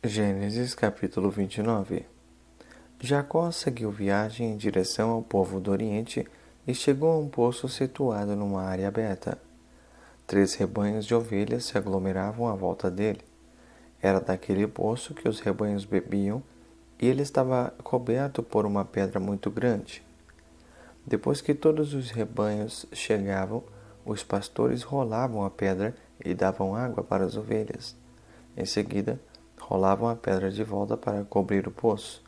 Gênesis capítulo 29. Jacó seguiu viagem em direção ao povo do Oriente e chegou a um poço situado numa área aberta. 3 rebanhos de ovelhas se aglomeravam à volta dele. Era daquele poço que os rebanhos bebiam e ele estava coberto por uma pedra muito grande. Depois que todos os rebanhos chegavam, os pastores rolavam a pedra e davam água para as ovelhas. Em seguida, rolavam a pedra de volta para cobrir o poço.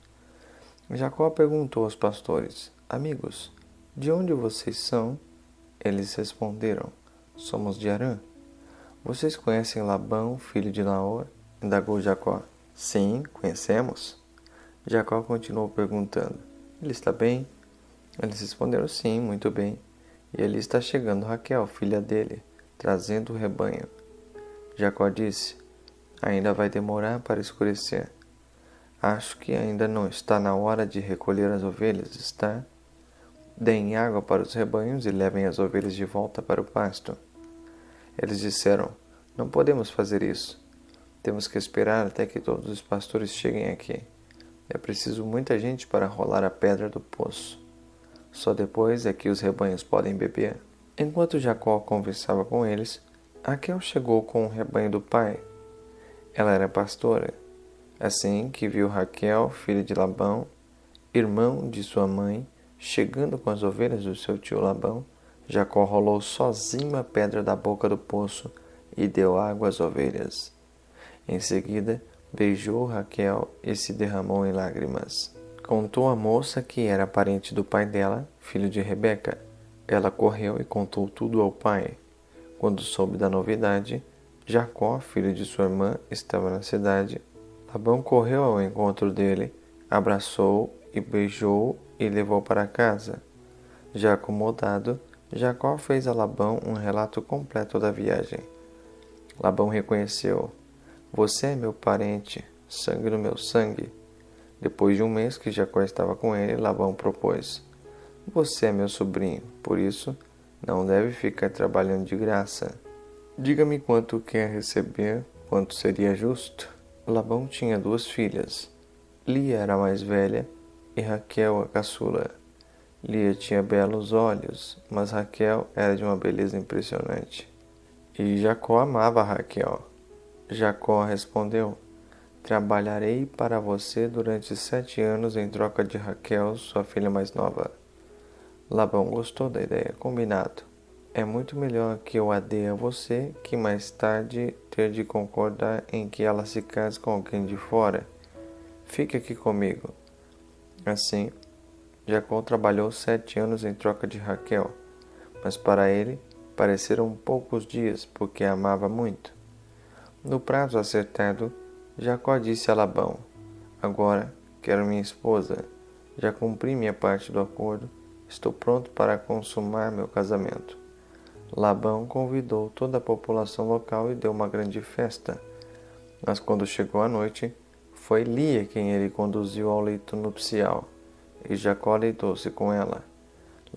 Jacó perguntou aos pastores: Amigos, de onde vocês são? Eles responderam: Somos de Harã. Vocês conhecem Labão, filho de Naor? Indagou Jacó. Sim, conhecemos. Jacó continuou perguntando: Ele está bem? Eles responderam: Sim, muito bem. E ali está chegando Raquel, filha dele, trazendo o rebanho. Jacó disse: Ainda vai demorar para escurecer. Acho que ainda não está na hora de recolher as ovelhas, está? Deem água para os rebanhos e levem as ovelhas de volta para o pasto. Eles disseram: Não podemos fazer isso. Temos que esperar até que todos os pastores cheguem aqui. É preciso muita gente para rolar a pedra do poço. Só depois é que os rebanhos podem beber. Enquanto Jacó conversava com eles, Raquel chegou com o rebanho do pai. Ela era pastora. Assim que viu Raquel, filha de Labão, irmão de sua mãe, chegando com as ovelhas do seu tio Labão, Jacó rolou sozinho a pedra da boca do poço e deu água às ovelhas. Em seguida, beijou Raquel e se derramou em lágrimas. Contou à moça que era parente do pai dela, filho de Rebeca. Ela correu e contou tudo ao pai. Quando soube da novidade, Jacó, filho de sua irmã, estava na cidade. Labão correu ao encontro dele, abraçou-o e beijou-o e levou para casa. Já acomodado, Jacó fez a Labão um relato completo da viagem. Labão reconheceu: Você é meu parente, sangue do meu sangue. Depois de um mês que Jacó estava com ele, Labão propôs: Você é meu sobrinho, por isso não deve ficar trabalhando de graça. Diga-me quanto quer receber, quanto seria justo. Labão tinha 2 filhas. Lia era a mais velha e Raquel a caçula. Lia tinha belos olhos, mas Raquel era de uma beleza impressionante. E Jacó amava Raquel. Jacó respondeu: Trabalharei para você durante 7 anos em troca de Raquel, sua filha mais nova. Labão gostou da ideia. Combinado. É muito melhor que eu a dê a você que mais tarde ter de concordar em que ela se case com alguém de fora. Fique aqui comigo. Assim, Jacó trabalhou 7 anos em troca de Raquel, mas para ele pareceram poucos dias, porque a amava muito. No prazo acertado, Jacó disse a Labão: Agora quero minha esposa. Já cumpri minha parte do acordo. Estou pronto para consumar meu casamento. Labão convidou toda a população local e deu uma grande festa. Mas quando chegou a noite, foi Lia quem ele conduziu ao leito nupcial, e Jacó deitou-se com ela.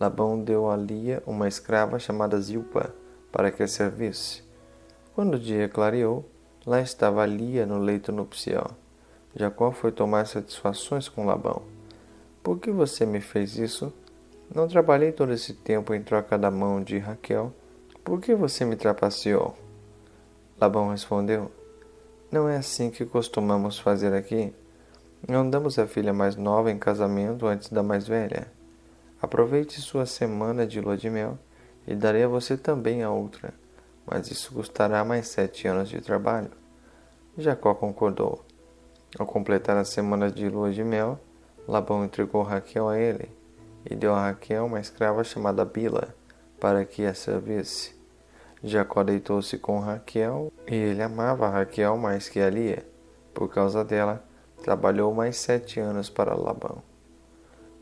Labão deu a Lia uma escrava chamada Zilpa para que a servisse. Quando o dia clareou, lá estava Lia no leito nupcial. Jacó foi tomar satisfações com Labão. Por que você me fez isso? Não trabalhei todo esse tempo em troca da mão de Raquel. Por que você me trapaceou? Labão respondeu: Não é assim que costumamos fazer aqui. Não damos a filha mais nova em casamento antes da mais velha. Aproveite sua semana de lua de mel e darei a você também a outra, mas isso custará mais 7 anos de trabalho. Jacó concordou. Ao completar a semana de lua de mel, Labão entregou Raquel a ele e deu a Raquel uma escrava chamada Bila para que a servisse. Jacó deitou-se com Raquel e ele amava Raquel mais que a Lia. Por causa dela, trabalhou mais 7 anos para Labão.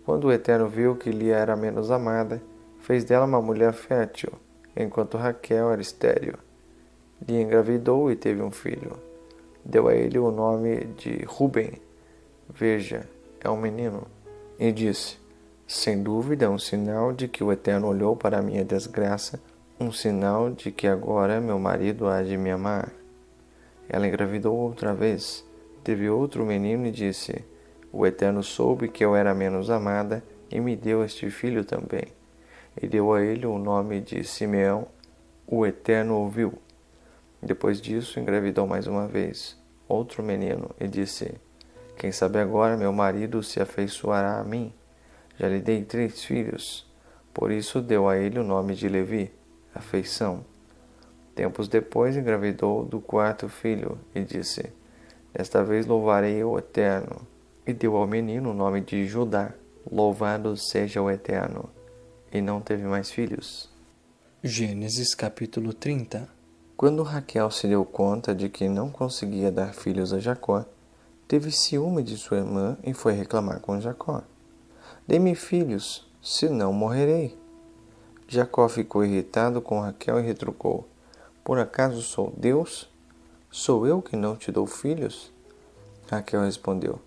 Quando o Eterno viu que Lia era menos amada, fez dela uma mulher fértil, enquanto Raquel era estéril. Lia engravidou e teve um filho. Deu a ele o nome de Ruben. Veja, é um menino. E disse: Sem dúvida é um sinal de que o Eterno olhou para a minha desgraça, um sinal de que agora meu marido há de me amar. Ela engravidou outra vez, teve outro menino e disse: O Eterno soube que eu era menos amada e me deu este filho também. E deu a ele o nome de Simeão. O Eterno ouviu. Depois disso, engravidou mais uma vez outro menino e disse: Quem sabe agora meu marido se afeiçoará a mim? Já lhe dei 3 filhos. Por isso deu a ele o nome de Levi, afeição. Tempos depois engravidou do 4º filho e disse: Desta vez louvarei o Eterno. E deu ao menino o nome de Judá, louvado seja o Eterno. E não teve mais filhos. Gênesis capítulo 30. Quando Raquel se deu conta de que não conseguia dar filhos a Jacó, teve ciúme de sua irmã e foi reclamar com Jacó: Dê-me filhos, senão morrerei. Jacó ficou irritado com Raquel e retrucou: Por acaso sou Deus? Sou eu que não te dou filhos? Raquel respondeu: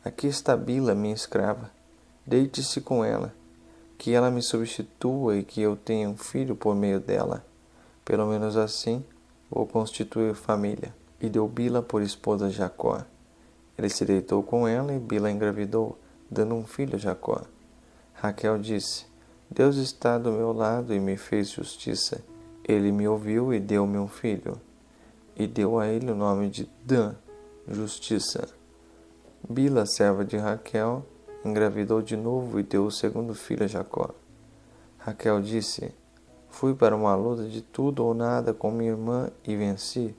Aqui está Bila, minha escrava. Deite-se com ela, que ela me substitua e que eu tenha um filho por meio dela. Pelo menos assim vou constituir família. E deu Bila por esposa a Jacó. Ele se deitou com ela e Bila engravidou, dando um filho a Jacó. Raquel disse: Deus está do meu lado e me fez justiça. Ele me ouviu e deu-me um filho. E deu a ele o nome de Dan, justiça. Bila, serva de Raquel, engravidou de novo e deu o 2º filho a Jacó. Raquel disse: Fui para uma luta de tudo ou nada com minha irmã e venci.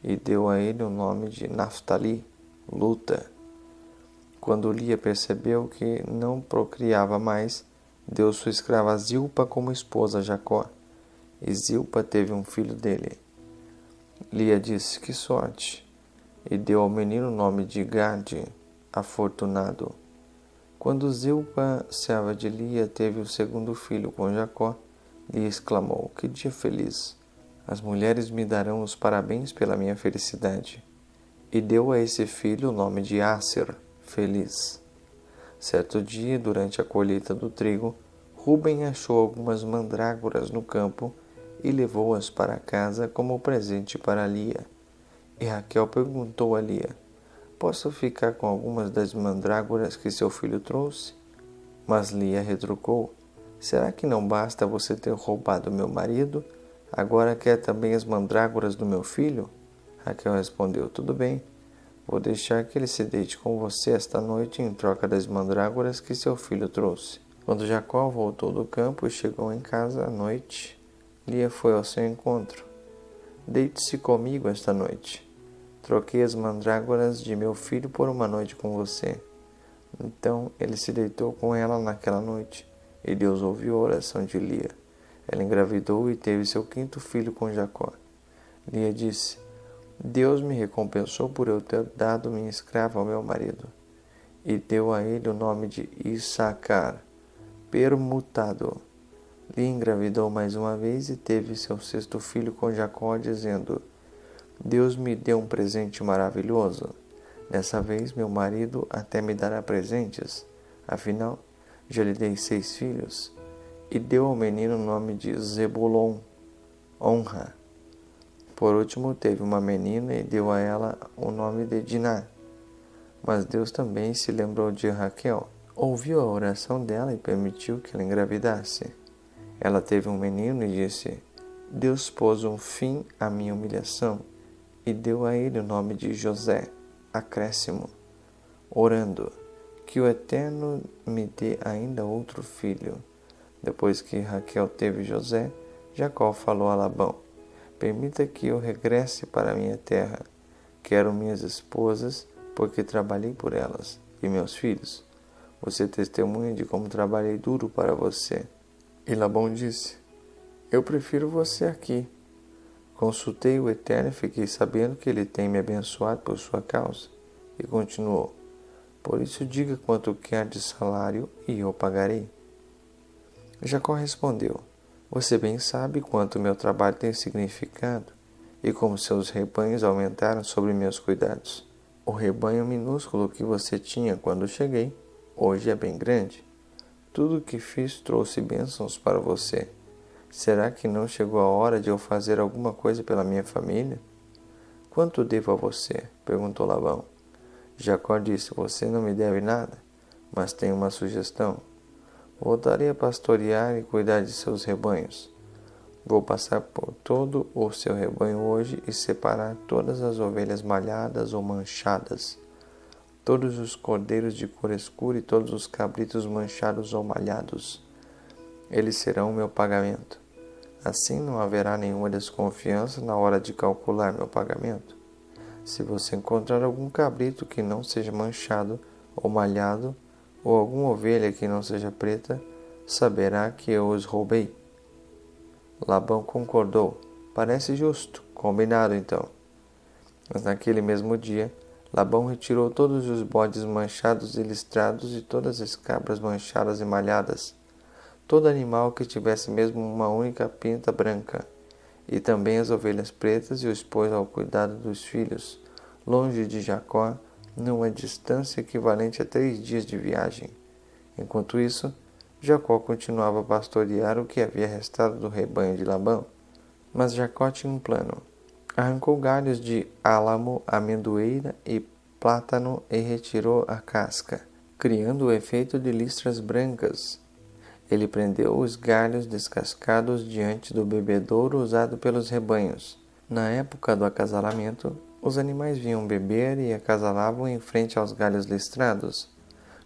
E deu a ele o nome de Naftali, luta. Quando Lia percebeu que não procriava mais, deu sua escrava Zilpa como esposa a Jacó. E Zilpa teve um filho dele. Lia disse: Que sorte! E deu ao menino o nome de Gade, afortunado. Quando Zilpa, serva de Lia, teve o 2º filho com Jacó, Lia exclamou: Que dia feliz! As mulheres me darão os parabéns pela minha felicidade. E deu a esse filho o nome de Asser, feliz. Certo dia, durante a colheita do trigo, Ruben achou algumas mandrágoras no campo e levou-as para casa como presente para Lia. E Raquel perguntou a Lia: Posso ficar com algumas das mandrágoras que seu filho trouxe? Mas Lia retrucou: Será que não basta você ter roubado meu marido? Agora quer também as mandrágoras do meu filho? Raquel respondeu: Tudo bem. Vou deixar que ele se deite com você esta noite em troca das mandrágoras que seu filho trouxe. Quando Jacó voltou do campo e chegou em casa à noite, Lia foi ao seu encontro. Deite-se comigo esta noite. Troquei as mandrágoras de meu filho por uma noite com você. Então ele se deitou com ela naquela noite, e Deus ouviu a oração de Lia. Ela engravidou e teve seu 5º filho com Jacó. Lia disse: Deus me recompensou por eu ter dado minha escrava ao meu marido. E deu a ele o nome de Issacar, permutado. Lia engravidou mais uma vez e teve seu 6º filho com Jacó, dizendo: Deus me deu um presente maravilhoso. Dessa vez meu marido até me dará presentes. Afinal, já lhe dei 6 filhos. E deu ao menino o nome de Zebulon, honra. Por último, teve uma menina e deu a ela o nome de Diná. Mas Deus também se lembrou de Raquel, ouviu a oração dela e permitiu que ela engravidasse. Ela teve um menino e disse: Deus pôs um fim à minha humilhação e deu a ele o nome de José, acréscimo, orando: Que o Eterno me dê ainda outro filho. Depois que Raquel teve José, Jacó falou a Labão: Permita que eu regresse para a minha terra. Quero minhas esposas, porque trabalhei por elas, e meus filhos. Você testemunha de como trabalhei duro para você. E Labão disse: Eu prefiro você aqui. Consultei o Eterno e fiquei sabendo que ele tem me abençoado por sua causa. E continuou: Por isso diga quanto quer de salário e eu pagarei. Jacó respondeu: Você bem sabe quanto meu trabalho tem significado e como seus rebanhos aumentaram sobre meus cuidados. O rebanho minúsculo que você tinha quando cheguei, hoje é bem grande. Tudo o que fiz trouxe bênçãos para você. Será que não chegou a hora de eu fazer alguma coisa pela minha família? Quanto devo a você? Perguntou Labão. Jacó disse: Você não me deve nada, mas tenho uma sugestão. Voltarei a pastorear e cuidar de seus rebanhos. Vou passar por todo o seu rebanho hoje e separar todas as ovelhas malhadas ou manchadas, todos os cordeiros de cor escura e todos os cabritos manchados ou malhados. Eles serão o meu pagamento. Assim não haverá nenhuma desconfiança na hora de calcular meu pagamento. Se você encontrar algum cabrito que não seja manchado ou malhado, ou alguma ovelha que não seja preta, saberá que eu os roubei. Labão concordou. Parece justo. Combinado, então. Mas naquele mesmo dia, Labão retirou todos os bodes manchados e listrados e todas as cabras manchadas e malhadas, todo animal que tivesse mesmo uma única pinta branca, e também as ovelhas pretas, e os pôs ao cuidado dos filhos, longe de Jacó, numa distância equivalente a 3 dias de viagem. Enquanto isso, Jacó continuava a pastorear o que havia restado do rebanho de Labão. Mas Jacó tinha um plano. Arrancou galhos de álamo, amendoeira e plátano e retirou a casca, criando o efeito de listras brancas. Ele prendeu os galhos descascados diante do bebedouro usado pelos rebanhos. Na época do acasalamento, os animais vinham beber e acasalavam em frente aos galhos listrados.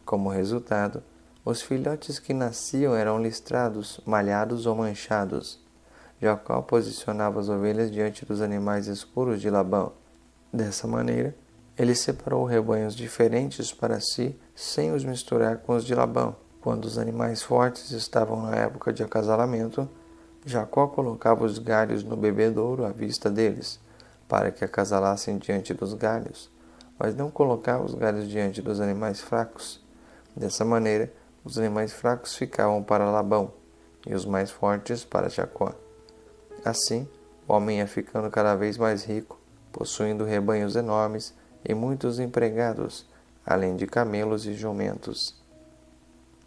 Como resultado, os filhotes que nasciam eram listrados, malhados ou manchados. Jacó posicionava as ovelhas diante dos animais escuros de Labão. Dessa maneira, ele separou rebanhos diferentes para si, sem os misturar com os de Labão. Quando os animais fortes estavam na época de acasalamento, Jacó colocava os galhos no bebedouro à vista deles, para que acasalassem diante dos galhos, mas não colocava os galhos diante dos animais fracos. Dessa maneira, os animais fracos ficavam para Labão, e os mais fortes para Jacó. Assim, o homem ia ficando cada vez mais rico, possuindo rebanhos enormes e muitos empregados, além de camelos e jumentos.